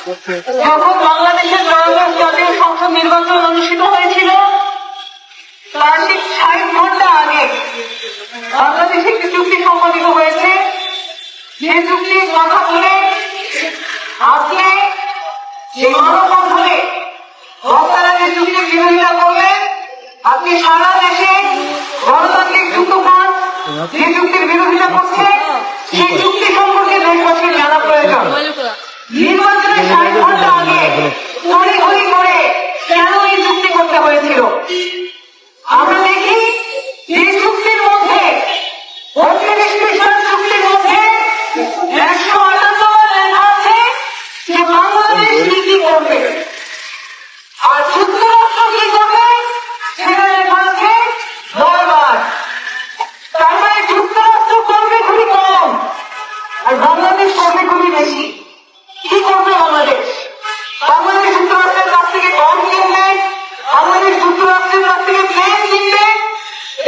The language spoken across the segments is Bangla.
যখন বাংলাদেশের ত্রয়োদশ জাতীয় সংসদ নির্বাচন অনুষ্ঠিত হয়েছিল তার ঠিক ৬০ ঘন্টা আগে বাংলাদেশে একটি চুক্তি সম্পাদিত হয়েছে। যে চুক্তির কথা বলে আজকে যে মানববন্ধনে বক্তারা যে চুক্তির বিরোধিতা করলেন, আজকে সারা দেশে গণতান্ত্রিক যুক্তফ্রন্ট যে চুক্তির বিরোধিতা করছে সেই চুক্তি সম্পর্কে দেশবাসীর জানা প্রয়োজন। নির্বাচনের ৬০ ঘন্টা আগে তড়িঘড়ি করে কেন এই চুক্তি করতে হয়েছিল? আমরা দেখি যে চুক্তির মধ্যে ৩৫ পৃষ্ঠার চুক্তির মধ্যে ১৫৮ বার লেখা আছে যে বাংলাদেশ কি কি করবে, আর যুক্তরাষ্ট্র কি করবে সেটা লেখা আছে ৯ বার। তার মানে যুক্তরাষ্ট্র করবে খুবই কম আর বাংলাদেশ করবে খুবই বেশি। কি করবে বাংলাদেশ? বাংলাদেশ যুক্তরাষ্ট্রের কাছ থেকে গম কিনবে, বাংলাদেশ যুক্তরাষ্ট্রের কাছ থেকে প্লেন কিনবে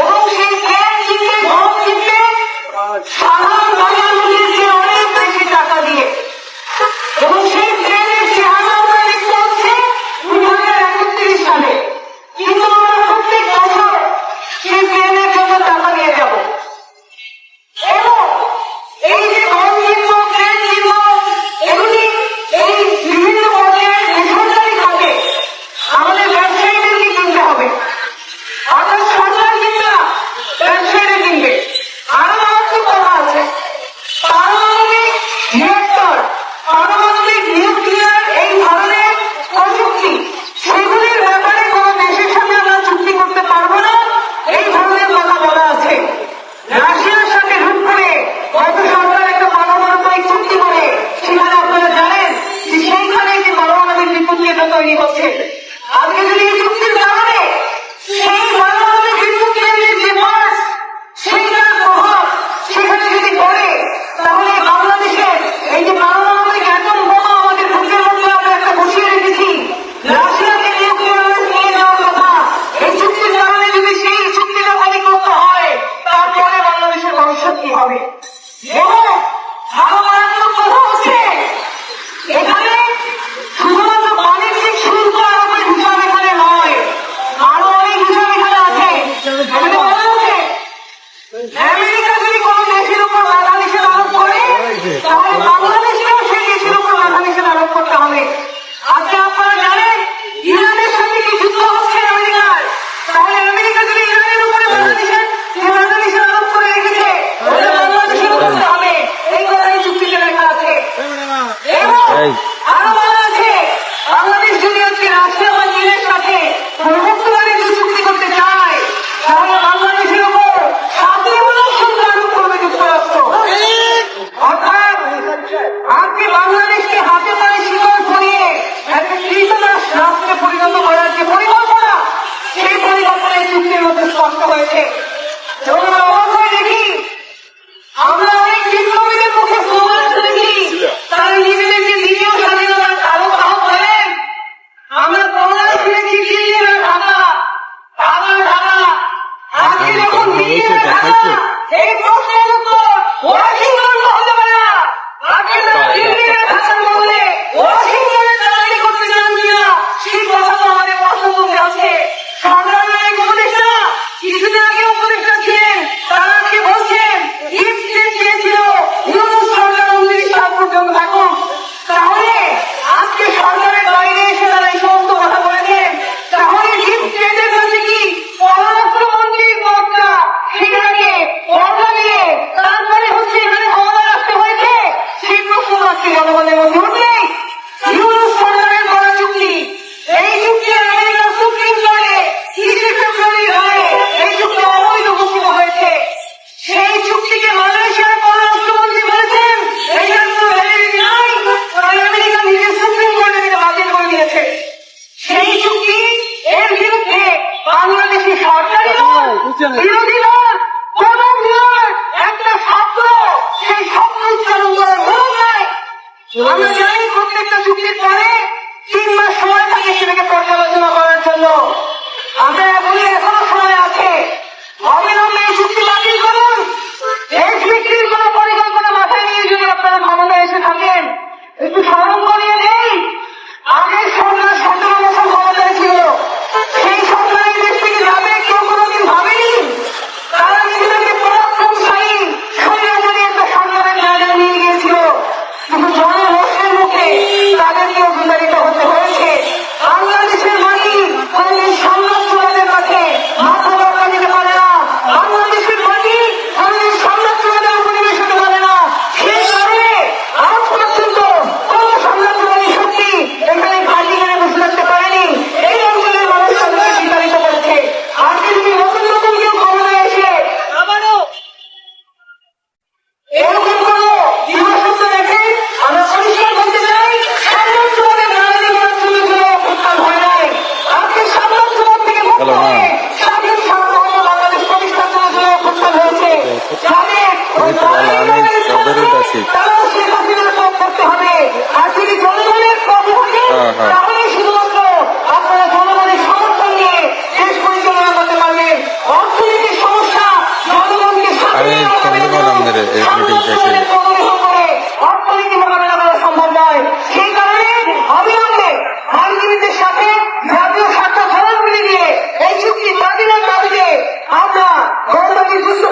এবং সেই প্লেন কিনবে, গম কিনবে সাধারণ বাঙালিদের চেয়ে অনেক বেশি টাকা দিয়ে, এবং সেই প্লেনের চেহারা আমরা দেখতে হচ্ছে ২০৩১ সালে। কিন্তু আমরা প্রত্যেক বছর সেই প্লেনের জন্য টাকা দিয়ে যাব। এবং এই যে গম কিনব, প্লেন কিনব, এগুলি এই বিভিন্ন পর্যায়ে বেসরকারি খাতে আমাদের ব্যবসায়ীদেরকে কিনতে হবে, অর্থাৎ সরকার কিনবে না, ব্যবসায়ীরা কিনবে। আরো মারাত্মক কথা আছে, পারমাণবিক রিঅ্যাক্টর, পারমাণবিক নিউক্লিয়ার এই ধরনের প্রযুক্তি সেগুলির ব্যাপারে কোন দেশের সাথে আমরা চুক্তি করতে পারবো না, এই ধরনের কথা বলা আছে। রাশিয়ার সাথে হুট করে গত সরকার একটা পারমাণবিক চুক্তি করে সেখানে আপনারা জানেন যে সেইখানে একটি পারমাণবিক বিদ্যুৎ কেন্দ্র তৈরি হচ্ছে। আজকে যদি এই চুক্তির কারণে সেই পারমাণবিক বিদ্যুৎ কেন্দ্রের যে মাস সেইটার প্রভাব সেখানে যদি পড়ে, তাহলে বাংলাদেশের এই যে পারমাণবিক অ্যাটম বোমা আমাদের বুকের মধ্যে আমরা একটা বসিয়ে রেখেছি, রাশিয়াকে নিউক্লিয়ার নিয়ে যাওয়ার কথা, এই চুক্তির কারণে যদি সেই চুক্তিটা ক্ষতিগ্রস্ত হয় তারপরে বাংলাদেশের ভবিষ্যৎ কি হবে? এবং আরো মারাত্মক কথা হচ্ছে, এখানে শুধুমাত্র বাণিজ্যিক শুল্ক আরোপের হিসাব এখানে নয়, আরো অনেক হিসাব এখানে আছে। এখানে বলা হচ্ছে আমেরিকা যদি কোন দেশের উপর বাধা নিষেধ আরোপ করে তাহলে বাংলাদেশকেও সেই দেশের উপর বাধা নিষেধ আরোপ করতে হবে। আজকে আপনারা জানেন ইরানের সাথে কি যুদ্ধ হচ্ছে আমেরিকার, তাহলে আমেরিকা যদি ইরানের উপরে বাধা নিষেধ আরোপ করে রেখেছে তাহলে বাংলাদেশের করতে হবে, এই কথাই চুক্তিতে লেখা আছে। এবং আরো বলা আছে বাংলাদেশ যদি আজকে রাশিয়া বা চীনের সাথে প্রযুক্তি বাণিজ্য চুক্তি করতে চায় তাহলে বাংলাদেশের উপর শাস্তিমূলক শুল্ক আরোপ করবে যুক্তরাষ্ট্র। অর্থাৎ আজকে বাংলাদেশকে হাতে পায়ে শিকল পরিয়ে একটা কৃতদাস রাষ্ট্রে পরিণত করার যে পরিকল্পনা, সেই পরিকল্পনা এই চুক্তির মধ্যে স্পষ্ট হয়েছে। এবং আমরা অবাক হয়ে দেখি, আমরা অনেক বিপ্লবীদের মুখে স্লোগান শুনেছি, তারা নিজেদেরকে দ্বিতীয় স্বাধীনতার কারো কারো বলেন। আমরা প্রমাণ শুনেছি দিল্লির ঢাকা, ঢাকা ঢাকা, আজকে যখন দিল্লির ঢাকা, এই প্রশ্নের উত্তর ওয়াশিংটন হতে পারে না। আজকে তারা দিল্লির ঢাকার বদলে ওয়াশিংটনে দালালি করতে চান কিনা সেই কথা তো আমাদের প্রশ্ন করতে আছে। সরকারের এক উপদেষ্টা কিছুদিন আগে উপদেষ্টা ছিলেন, তারা আজকে বলছেন ইফ চেয়েছিল ইউনূস সরকার ২৯ সাল পর্যন্ত থাকুক। তাহলে আজকে সরকারের বাইরে এসে তারা এই সমস্ত কথা বলেছেন, তাহলে ইফ স্টেটের কাছে কি পররাষ্ট্রমন্ত্রীর পদটা সেটাকে পর্দা দিয়ে তারপরে হচ্ছে এখানে ক্ষমতা রাখতে হয়েছে, সেই প্রশ্ন আজকে জনগণের মধ্যে উঠলেই ইউনূস সরকারের করা চুক্তি, এই চুক্তি আমেরিকার সুপ্রিম কোর্টে ৩০ ফেব্রুয়ারি রায়ে এই চুক্তি অবৈধ ঘোষিত হয়েছে। সেই চুক্তিকে মালয়েশিয়ার পররাষ্ট্রমন্ত্রী বলেছেন এইটার কোনো ভ্যালিডিটি নাই, তাই আমেরিকা নিজের সুপ্রিম কোর্টে এটা বাতিল করে দিয়েছে। সেই চুক্তি এর বিরুদ্ধে বাংলাদেশি সরকারি দল, বিরোধী দল, কোন বিরোধ একটা শব্দ সেই শব্দ উচ্চারণ করার সুযোগ নাই। আমরা জানি প্রত্যেকটা চুক্তির পরে ৩ মাস সময় থাকে সেটাকে পর্যালোচনা করার জন্য। আমরা বলি এখনো সময় আছে, অবিলম্বে এই চুক্তি বাতিল করুন। দেশ বিক্রির কোন পরিকল্পনা মাথায় নিয়ে যদি আপনারা ক্ষমতায় এসে থাকেন, একটু স্মরণ করিয়ে দেই আর যদি জনগণের পথে থাকে তাহলে শুধুমাত্র আপনারা জনগণের সমর্থন নিয়ে দেশ পরিচালনা করতে পারবেন। অর্থনৈতিক সমস্যা জনগণকে সাথে নিয়ে মোকাবিলা করুন, অর্থনীতি মোকাবিলা করা সম্ভব নয়। সেই কারণে অবিলম্বে আইনজীবীদের সাথে জাতীয় স্বার্থ খরচ মিলে দিয়ে এই চুক্তি বাতিলের দাবিতে আমরা গণতান্ত্রিক সুস্থ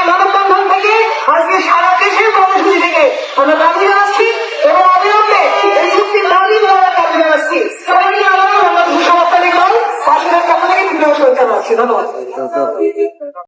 মানববন্ধন থেকে আজকে সারা দেশের কর্মসূচি থেকে আমরা দাবি